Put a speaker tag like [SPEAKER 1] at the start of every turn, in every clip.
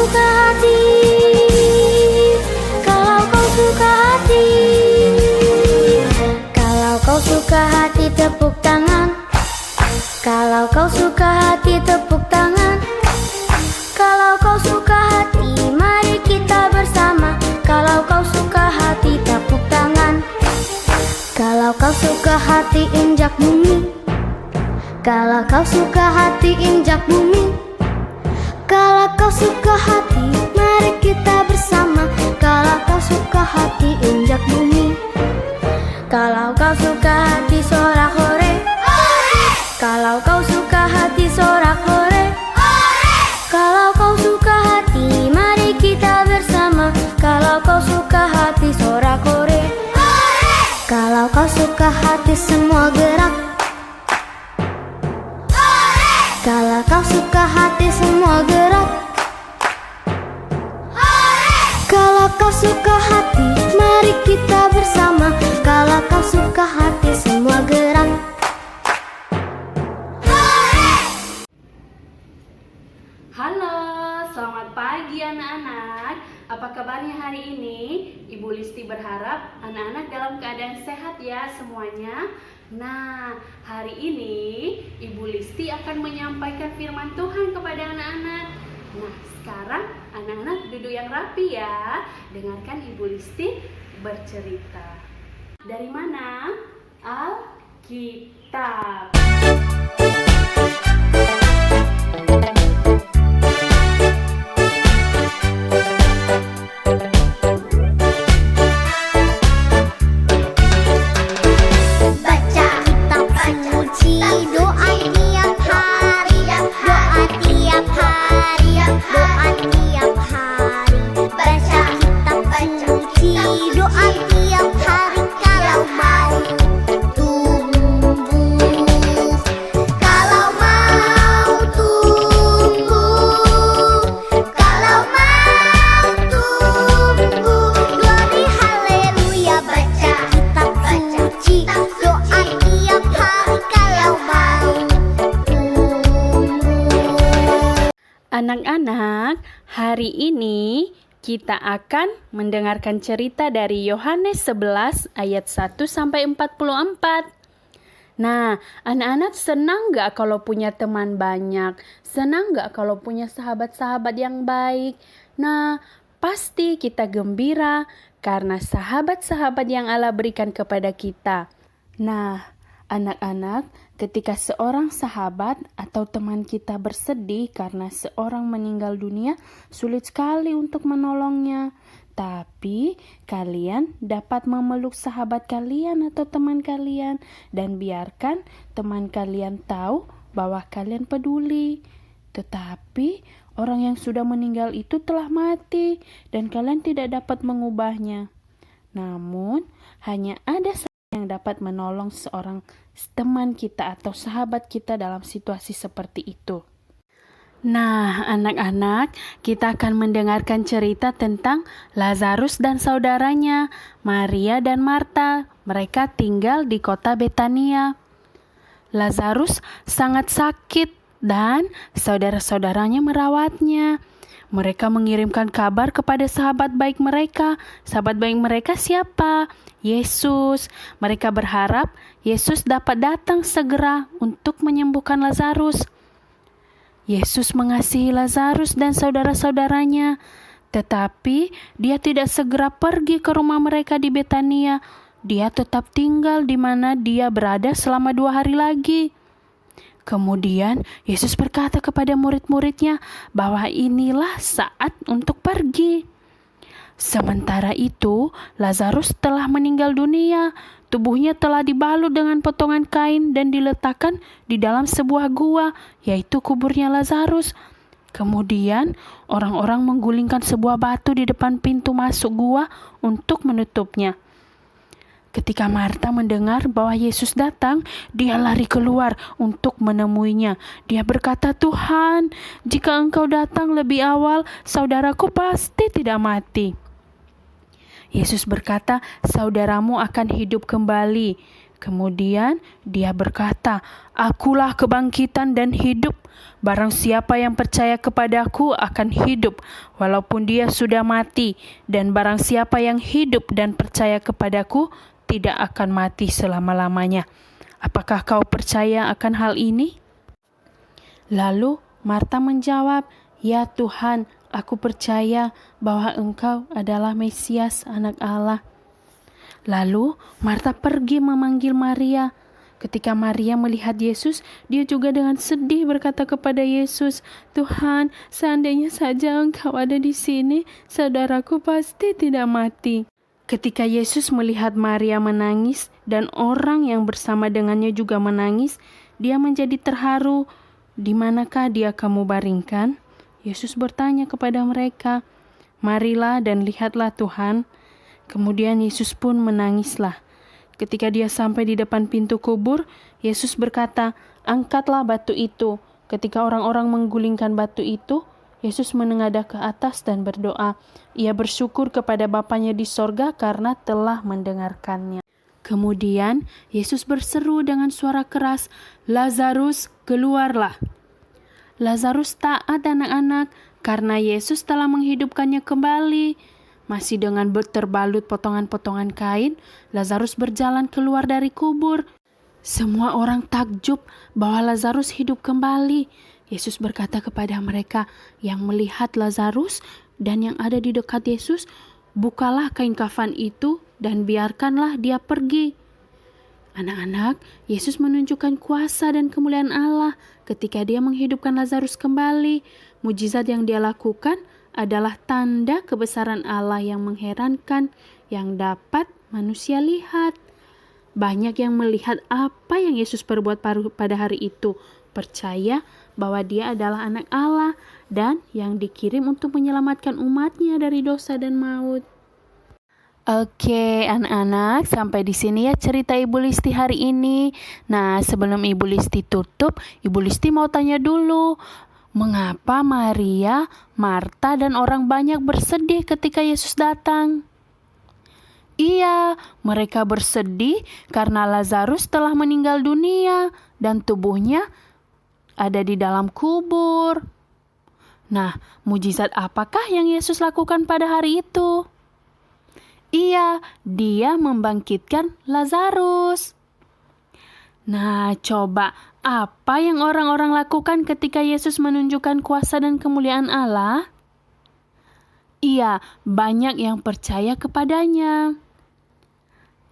[SPEAKER 1] suka hati, kalau kau suka hati, kalau kau suka hati tepuk tangan, kalau kau suka hati tepuk tangan, kalau kau suka hati mari kita bersama, kalau kau suka hati tepuk tangan, kalau kau suka hati injak bumi, kalau kau suka hati injak bumi, kalau kau suka hati mari kita bersama, kalau kau suka hati injak bumi, kalau kau suka hati sorak hore, kalau kau suka hati sorak hore, kalau kau suka hati mari kita bersama, kalau kau suka hati sorak hore, kalau kau suka hati semua gerak, kalau kau suka hati semua gerak, kalau kau suka hati mari kita bersama, kalau kau suka hati semua gerak.
[SPEAKER 2] Halo, selamat pagi anak-anak. Apa kabarnya hari ini? Ibu Listi berharap anak-anak dalam keadaan sehat ya semuanya. Nah, hari ini Ibu Listi akan menyampaikan firman Tuhan kepada anak-anak. Nah, sekarang anak-anak duduk yang rapi ya. Dengarkan Ibu Listi bercerita. Dari mana? Alkitab. Anak-anak, hari ini kita akan mendengarkan cerita dari Yohanes 11 ayat 1 sampai 44. Nah, anak-anak senang gak kalau punya teman banyak? Senang gak kalau punya sahabat-sahabat yang baik? Nah, pasti kita gembira karena sahabat-sahabat yang Allah berikan kepada kita. Nah, anak-anak, ketika seorang sahabat atau teman kita bersedih karena seorang meninggal dunia, sulit sekali untuk menolongnya. Tapi kalian dapat memeluk sahabat kalian atau teman kalian dan biarkan teman kalian tahu bahwa kalian peduli. Tetapi orang yang sudah meninggal itu telah mati dan kalian tidak dapat mengubahnya. Namun, hanya ada yang dapat menolong seorang teman kita atau sahabat kita dalam situasi seperti itu. Nah, anak-anak, kita akan mendengarkan cerita tentang Lazarus dan saudaranya, Maria dan Marta. Mereka tinggal di kota Betania. Lazarus sangat sakit dan saudara-saudaranya merawatnya. Mereka mengirimkan kabar kepada sahabat baik mereka. Sahabat baik mereka siapa? Yesus. Mereka berharap Yesus dapat datang segera untuk menyembuhkan Lazarus. Yesus mengasihi Lazarus dan saudara-saudaranya, tetapi dia tidak segera pergi ke rumah mereka di Betania. Dia tetap tinggal di mana dia berada selama 2 hari lagi. Kemudian Yesus berkata kepada murid-muridnya bahwa inilah saat untuk pergi. Sementara itu, Lazarus telah meninggal dunia. Tubuhnya telah dibalut dengan potongan kain dan diletakkan di dalam sebuah gua, yaitu kuburnya Lazarus. Kemudian, orang-orang menggulingkan sebuah batu di depan pintu masuk gua untuk menutupnya. Ketika Marta mendengar bahwa Yesus datang, dia lari keluar untuk menemuinya. Dia berkata, "Tuhan, jika Engkau datang lebih awal, saudaraku pasti tidak mati." Yesus berkata, "Saudaramu akan hidup kembali." Kemudian dia berkata, "Akulah kebangkitan dan hidup. Barang siapa yang percaya kepadaku akan hidup, walaupun dia sudah mati. Dan barang siapa yang hidup dan percaya kepadaku, tidak akan mati selama-lamanya. Apakah kau percaya akan hal ini?" Lalu Marta menjawab, "Ya Tuhan, aku percaya bahwa Engkau adalah Mesias, Anak Allah." Lalu Marta pergi memanggil Maria. Ketika Maria melihat Yesus, dia juga dengan sedih berkata kepada Yesus, "Tuhan, seandainya saja Engkau ada di sini, saudaraku pasti tidak mati." Ketika Yesus melihat Maria menangis dan orang yang bersama dengannya juga menangis, dia menjadi terharu. "Di manakah dia kamu baringkan?" Yesus bertanya kepada mereka. "Marilah dan lihatlah Tuhan." Kemudian Yesus pun menangislah. Ketika dia sampai di depan pintu kubur, Yesus berkata, "Angkatlah batu itu." Ketika orang-orang menggulingkan batu itu, Yesus menengadah ke atas dan berdoa. Ia bersyukur kepada Bapanya di sorga karena telah mendengarkannya. Kemudian Yesus berseru dengan suara keras, "Lazarus, keluarlah." Lazarus taat anak-anak karena Yesus telah menghidupkannya kembali. Masih dengan terbalut potongan-potongan kain, Lazarus berjalan keluar dari kubur. Semua orang takjub bahwa Lazarus hidup kembali. Yesus berkata kepada mereka yang melihat Lazarus dan yang ada di dekat Yesus, "Bukalah kain kafan itu dan biarkanlah dia pergi." Anak-anak, Yesus menunjukkan kuasa dan kemuliaan Allah ketika dia menghidupkan Lazarus kembali. Mujizat yang dia lakukan adalah tanda kebesaran Allah yang mengherankan yang dapat manusia lihat. Banyak yang melihat apa yang Yesus perbuat pada hari itu, percaya bahwa dia adalah anak Allah dan yang dikirim untuk menyelamatkan umatnya dari dosa dan maut. Oke, anak-anak, sampai di sini ya cerita Ibu Listi hari ini. Nah, sebelum Ibu Listi tutup, Ibu Listi mau tanya dulu, mengapa Maria, Marta, dan orang banyak bersedih ketika Yesus datang? Iya, mereka bersedih karena Lazarus telah meninggal dunia dan tubuhnya ada di dalam kubur. Nah, mujizat apakah yang Yesus lakukan pada hari itu? Iya, dia membangkitkan Lazarus. Nah, coba apa yang orang-orang lakukan ketika Yesus menunjukkan kuasa dan kemuliaan Allah? Iya, banyak yang percaya kepadanya.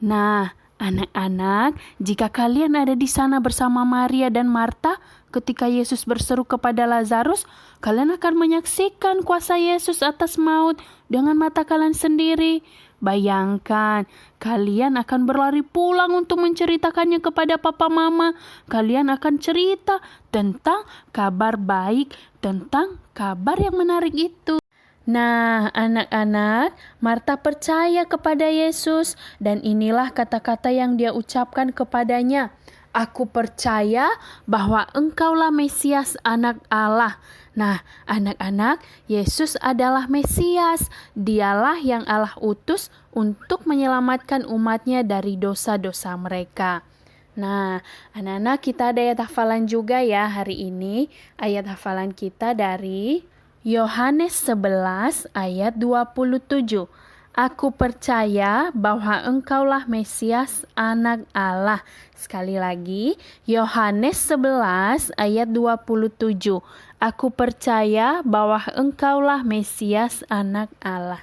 [SPEAKER 2] Nah, anak-anak, jika kalian ada di sana bersama Maria dan Marta ketika Yesus berseru kepada Lazarus, kalian akan menyaksikan kuasa Yesus atas maut dengan mata kalian sendiri. Bayangkan, kalian akan berlari pulang untuk menceritakannya kepada papa mama. Kalian akan cerita tentang kabar baik, tentang kabar yang menarik itu. Nah, anak-anak, Marta percaya kepada Yesus dan inilah kata-kata yang dia ucapkan kepadanya. "Aku percaya bahwa Engkaulah Mesias, Anak Allah." Nah, anak-anak, Yesus adalah Mesias. Dialah yang Allah utus untuk menyelamatkan umatnya dari dosa-dosa mereka. Nah, anak-anak, kita ada ayat hafalan juga ya hari ini. Ayat hafalan kita dari Yohanes 11 ayat 27. "Aku percaya bahwa Engkaulah Mesias, Anak Allah." Sekali lagi, Yohanes 11 ayat 27. "Aku percaya bahwa Engkaulah Mesias, Anak Allah."